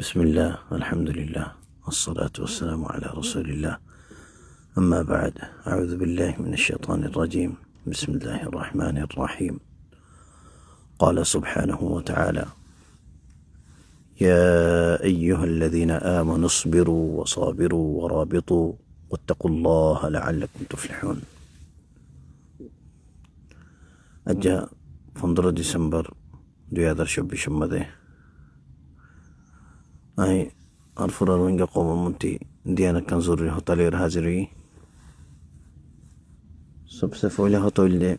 بسم الله والحمد لله والصلاة والسلام على رسول الله أما بعد أعوذ بالله من الشيطان الرجيم بسم الله الرحمن الرحيم قال سبحانه وتعالى يا أيها الذين آمنوا اصبروا وصابروا ورابطوا واتقوا الله لعلكم تفلحون أجا 15 December 2024 মধ্যে أي أرفض روينجا قوم منتي ديانا كان زوري هطالي رهاجري सबसे पहले हतोइले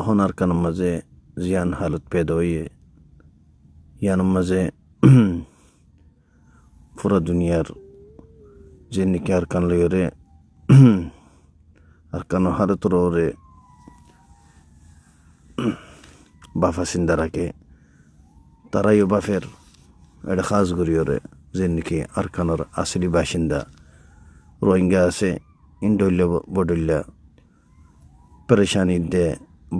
अहनार का नमाजे जियान हालत पैदा हुई है या नमाजे पूरा दुनियार जिन्नी के अरकान ले रे अरकान हालत रो रे बाफा सिंदरा के तारायो बाफेर एड खास गुरियो रे जिन्नी के अरकान और असली बाशिंदा रोहिंग्या से इंडोल्ले बोडुल्ला परेशानी दे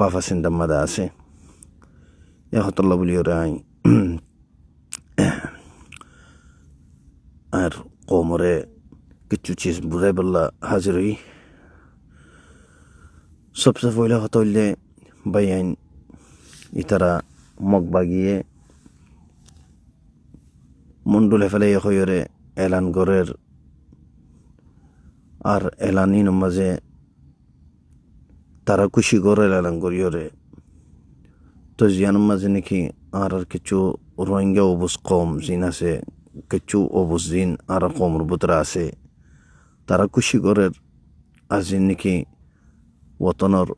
बाफा सिंदा मदा से या हतल्ला बुलियो राई और कोमरे किच्चू चीज बुझाई बल्ला हाजिर हुई सबसे पहले हतल्ले बयान इतरा मगबागिए मुंडुले फले यखोयरे एलान गोरेर আর এলানির মাঝে তারা খুশি করে এলান করিওরে তো জিয়ানোর মাঝে নাকি আর কিছু রোহিঙ্গা অবুজ কম জিন আছে কিছু অবুজ জিন আর কমর বুতরা আছে তারা খুশি করে আজিন নাকি ওতনর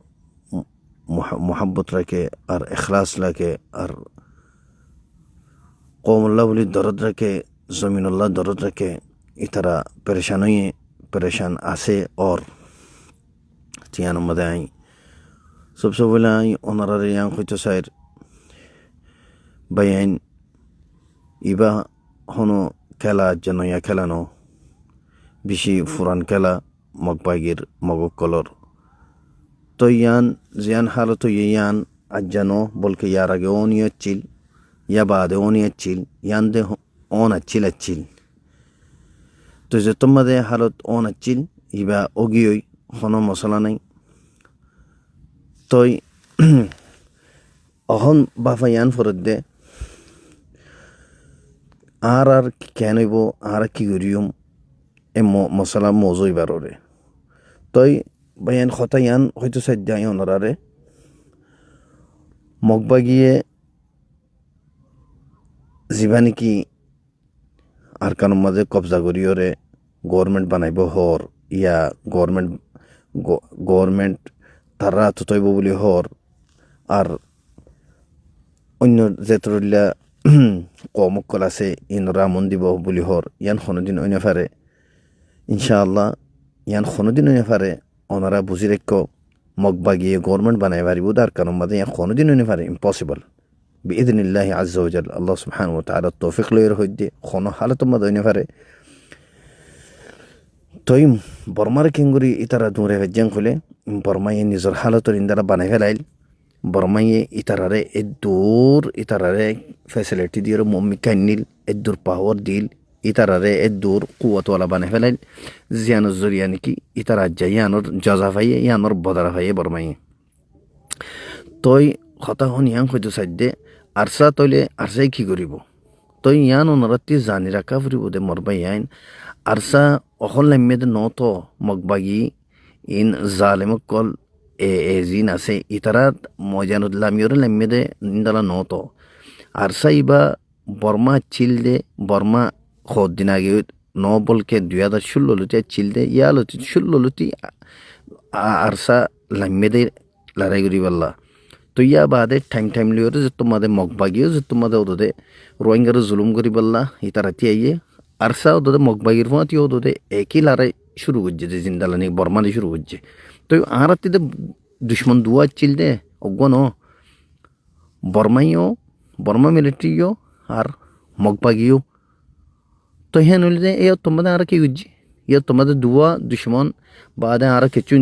মোহাব্বত রাখে আর এখলাস লাগে আর কৌমুল্লাহ বলি দরদ রাখে জমিনুল্লাহ দরদ রাখে ইতারা পরেশান হয়ে परेशान आसे और चियान मदे आई सबसे पहले आई ओनरारे यहाँ कोई तो शायर बयान इबा होनो खेला जनो या खेला नो बिशी फुरान खेला मगबागिर मगो कलर तो यान जियान हालो तो ये यान अज्जनो बोल के यार आगे ओन ये चिल या बाद ओन ये चिल यान दे ओन अच्छिल तो जे तुम्हारे हालत ओन अच्छिल इबा ओगियोई होनो मसला नहीं तो अहन बाफा यान फरद दे आर कैनबो आर की गुरियम ए मसला मौजूई बारोरे तो बयान खता यान होयतो सज्जाय होनरारे मगबागिए जीवानी की आरकान मजे कब्जा करियोरे गवर्नमेंट बनाइब हर या गवर्नमेंट तारा तुतइब बुली हर और अन्य जेतरलिया कमकल आछे इनरा मन दिब बुली हर यान कोनोदिन ओइना पारे इनशाआल्लाह यान कोनोदिन ओइना पारे ओनारा बुझि रेखो मगबागिए गवर्नमेंट बनाइ पारिब आरकान मजे यान कोनोदिन ओइना पारे इम्पसिबल بإذن الله عز وجل الله سبحانه وتعالى التوفيق له يرهدي خونو حالته ما دنيا فره تويم برمار كينغوري إترا دوري فجان خله برماي نزر حالته رندلا بناي فلايل برماي إترا ره الدور إترا ره فاسيلتي ديرو مومي كانيل الدور باور ديل إترا ره الدور قوة ولا بناي فلايل زيان الزرياني كي إترا جيانور جازافاي يانور بدرافاي برماي توي خطا هون يان خدو سجده আরসা তৈলে আরসাই কি করিব তই ইয়ান অনরাতি জানি রাখা ফুরিব দে মরবাই আইন আরসা অহল লাম্মেদ নত মগবাগি ইন জালেম কল এ জিন আছে ইতারাত মজানুল্লাহ মিয়র লাম্মেদে নিন্দালা নত আরসা ইবা বর্মা চিলদে বর্মা খদিন আগে ন বলকে 2016 লুতে চিলদে ইয়ালতি 16 লুতি আরসা লাম্মেদে লড়াই করিবাল্লাহ तो या बादे टाइम लियो जो तुम्हारे मगबागियो जो तुम्हारे उदे रोहिंगर जुलुम करी बल्ला इतराती आइए अरसा उदे मगबागिर फुआती उदे एक ही लारे शुरू हो जे जिंदालानी बर्मा ने शुरू हो जे तो आरती दे दुश्मन दुआ चिल दे ओगनो बर्मा मिलिट्रियो और मगबागियो तो हे नुल दे ए तुम्हारे आर की गुज्जी ইয়া তোমাদের দুয়া দুশ্মন বাদে আর কিছু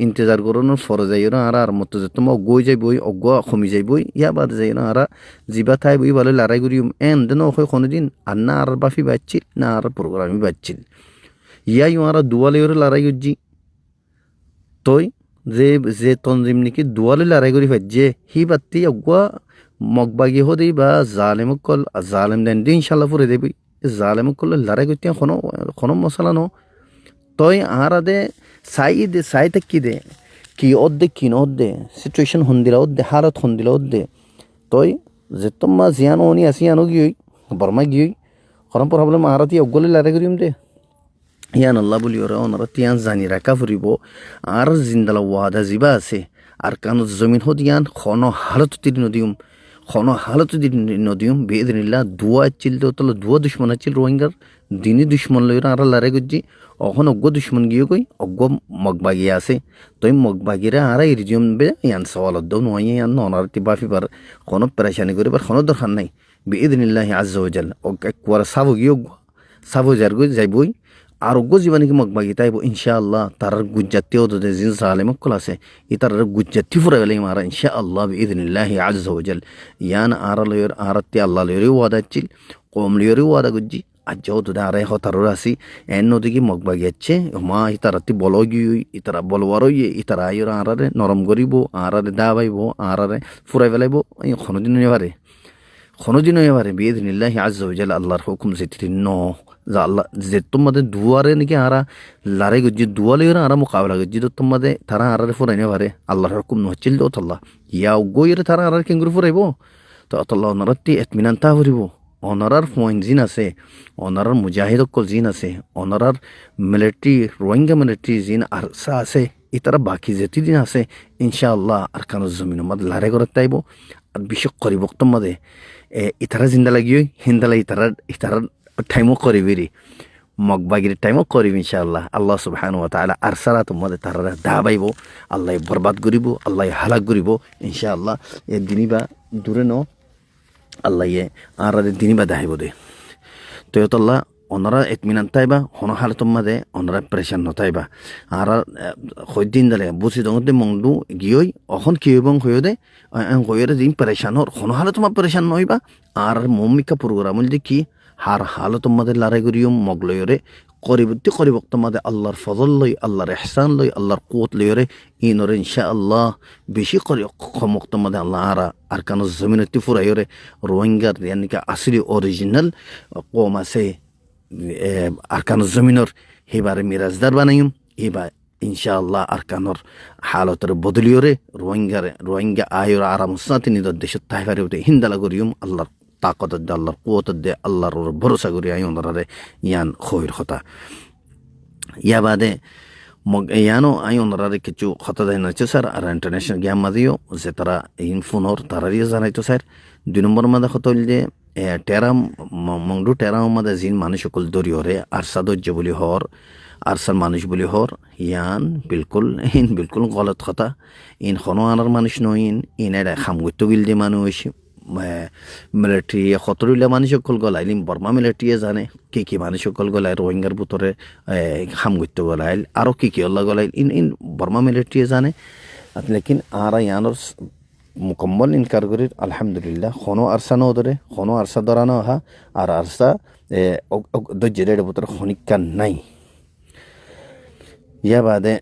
ইন্তজার করানোর ফরে যাই আর মতো যে তোমার গই যাইবই অজ্ঞ কমি যাইবই ইয়া বাদে যাই আর জিবা থাই বই বলে লড়াই করি দেন ওই কোনোদিন আর না আর বাফি বাচ্ছিল না আর প্রোগ্রামই বাচ্ছিল ইয়াই আর দুয়ালে লড়াই করছি তই যে যে তঞ্জিম নাকি দুয়ালে লড়াই করি ভাজ্যে হি বাত্তি অজ্ঞ মগবাগি হদেই বা জালেমক কল জালেম দেন দিন ইনশাল্লাহ ফুরে দেবই জালেমক করলে লড়াই করতে কোনো মশলা ন তই আর আদে সাই থাকি দে কি অদ্দে কি ন অদ্দে সিচুয়েশন হন্দিলা অদ্দে হালত হন্দিলা অদ্দে তই যে তোমা জিয়ান অনি আসি আনো গিয়ে বর্মা গিয়ে কোনো প্রবলেম আরতি অগলে লড়াই করিম দে ইয়ান আল্লাহ বলি ওরা ওনারা তিয়ান জানি রাখা ফুরিব আর জিন্দালা ওয়াদা জিবা আছে আর কানত জমিন হত ইয়ান কোনো হালত তিরি নদীম বেদিনিল্লা দুয়া আচ্ছিল তো দুয়া দুশ্মন আছিল রোহিঙ্গার দিনই দুশ্মন লইরা আর লড়াই করছি অখন অজ্ঞ দুশ্মন গিয়ে কই অজ্ঞ মগবাগি আছে তই মগবাগিরা আর ইরিজিয়ম বে ইয়ান সওয়ালত দাও নয় ইয়ান ননার বাফি পার কোনো পেরেশানি করে কোনো দরকার নাই বেদিনিল্লাহি আজ্জা ওয়াজাল একবার সাবো গিয়ে সাবো যার গই যাইবই আর অজ্ঞ জীবানিকে মগবাগি তাইব ইনশাআল্লাহ তার গুজ্জাতি ওদের জিন সালে মক্কল আছে ই তার গুজ্জাতি ফুরা গেলে মারা ইনশাআল্লাহ বিইذنিল্লাহি আজ্জা ওয়াজাল ইয়ান আর লয়র আরতি আল্লাহ লয়র ওয়াদা চিল কম লয়র ওয়াদা গুজ্জি আজ্জা ওদের আরে হতার আসি এন নদীকে মগবাগি আছে মা ই তারাতি বল গিয়ে ই তারা বলওয়ার ই তারা আয়র আরারে নরম করিব আরারে দাবাইব আরারে ফুরাই ফেলাইব কোনোদিন এবারে বিইذنিল্লাহি আজ্জা ওয়াজাল আল্লাহর হুকুম যেটি ন আল্লাহ যে তোমাদের দুয়ারে নাকি আরা লড়াই করছি দুয়ালে আরা মোকাবেলা করছি তো তোমাদের তারা আরারে ফুরাইনে পারে আল্লাহর হুকুম নহচ্ছিল তো আল্লাহ ইয়া গইরে তারা আরার কেঙ্গুরি ফুরাইব তো আল্লাহ ওনারা তি এতমিনান তা ফুরিব ওনারার ফয়েন জিন আছে ওনারার মুজাহিদ অকল জিন আছে ওনারার মিলিটারি রোহিঙ্গা মিলিটারি জিন আর আছে ইতারা বাকি যেটি দিন আছে ইনশাআল্লাহ আর কানো জমিনের মধ্যে লড়াই করার তাইব আর বিশেষ করিব তোমাদের ইতারা জিন্দা লাগিয়ে হিন্দালা ইতারা টাইমও করিবিরি মগবাগির টাইমও করিব ইনশাআল্লাহ আল্লাহ সুবহানাহু ওয়া তাআলা আর সারা তোমাদের তারা দাবাইব আল্লাহ বরবাদ করিব আল্লাহ হালাক করিব ইনশাআল্লাহ এ দিনিবা দূরে ন আল্লাহ আর দিনিবা দাহিব দে তো আল্লাহ ওনারা এতমিনান তাইবা হনো হাল তোমাদে ওনারা প্রেশান নতাইবা আর হইদিন দালে বুঝি দঙতে মংদু গিয়ই অখন কি এবং হইও দে হইরে দিন প্রেশান হর হনো হাল তোমার প্রেশান নইবা আর মমিকা প্রোগ্রাম কি হার হাল তোমাদের লড়াই করিও মগলয়রে করিব তোমাদের আল্লাহর ফজল লই আল্লাহর এহসান লই আল্লাহর কুওত লইরে ইনরে ইনশাআল্লাহ বেশি করি ক্ষমক তোমাদের আল্লাহ আর কান জমিনতি ফুরাইরে রোহিঙ্গার ইয়ানিকা আসলি অরিজিনাল কম আছে আর কান জমিনর হেবারে মিরাজদার বানাইম এবার ইনশাআল্লাহ আর কানর হালতের বদলিওরে রোহিঙ্গা আয়র আরাম সাথে নিদর দেশত তাইবারে হিন্দালা করিম আল্লাহর তাকত দে আল্লাহর কুওত দে আল্লাহর ভরসা করি আই ওনারে ইয়ান খৈর কথা ইয়া বাদে ইয়ানো আই ওনারে কিছু কথা দেয় নাইছে স্যার আর ইন্টারন্যাশনাল গেম মাদিও যে তারা ইন ফোনর তারারিও জানাইতো স্যার 2 নম্বর মাদা হতল যে টেরাম মংডু টেরাম মাদা জিন মানুষ সকল দরিয়রে আরসা দজ্জ বলি হর আরসার মানুষ বলি হর ইয়ান বিলকুল গলত কথা ইন খনো আনার মানুষ নইন ইন এটা খামগুত্ত গিল যে মানুষ মিলিটারি খতরিলা মানুষ সকল গলাইলিম বর্মা মিলিটারিয়ে জানে কি মানুষ সকল গলায় রোহিঙ্গার ভিতরে খামগুত্ত গলাইল আরও কি অল্লাহ গলাইল ইন বর্মা মিলিটারিয়ে জানে লেকিন আর ইয়ানোর মুকম্মল ইনকার করি আলহামদুলিল্লাহ খনো আরসা ন ধরে খনো আরসা ধরানো আহা আর আরসা দজ্জের ভিতরে খনিকা নাই ইয়া বাদে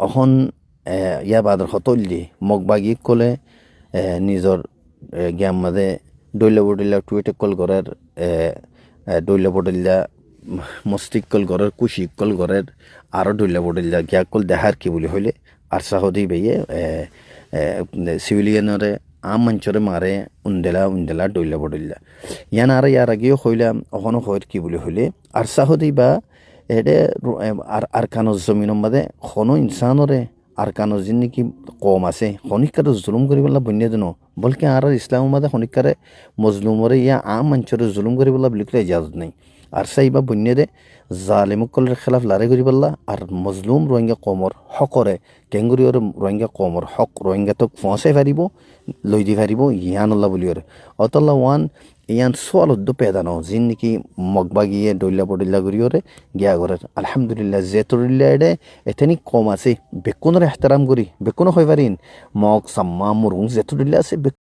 অহন ইয়া বাদর হতলি মগবাগি কলে নিজর জ্ঞান মাদে ডইলা বডইলা টুয়েটে কল করার ডইলা বডইলা মস্তিক কল করার কুশি কল করার আরও ডইলা বডইলা গিয়া কল দেখার কি বলি হইলে আর সাহদি ভাইয়ে সিভিলিয়ানরে আম মঞ্চরে মারে উন্দেলা ডইলা বডইলা ইয়ান আর ইয়ার আগেও হইলাম অখনো হইর কি বলি হইলে আর সাহদি বা এডে আর কানো জমিনের মাদে কোনো ইনসানরে আর কানো জিন নাকি কম আছে শনিকারে জুলুম কৰিবলৈ বন্য দিন বলকে আর ইসলাম মাদে শনিকারে মজলুমরে ইয়া আম মঞ্চরে জুলুম কৰিবলৈ বিলকুল ইজাজত নাই আর চাইবা বন্যেৰে জালিমসকলৰ খেলাফ লৰাই কৰি পাল্লা আৰু মজলুম ৰোহিংগা কমৰ হকৰে কেংগুৰি আৰু ৰোহিংগা কমৰ হক ৰোহিংগাটোক পहुঁচাই পাৰিব লৈ দি পাৰিব ইয়ানুল্লাহ বুলি আৰু অতল্লা ওৱান ইয়ান সোয়ালদ্দ পেদা নও যিন নেকি মগবা গিয়ে দৈল্লা পডিল্লা করিওরে গিয়া করে আলহামদুলিল্লাহ জেতুরিল্লা এডে এতেনি কম আছে বেকুনের এহতারাম করি বেকুনো হয় পারিন মগ সাম্মা মুরুং জেতুরিল্লা আছে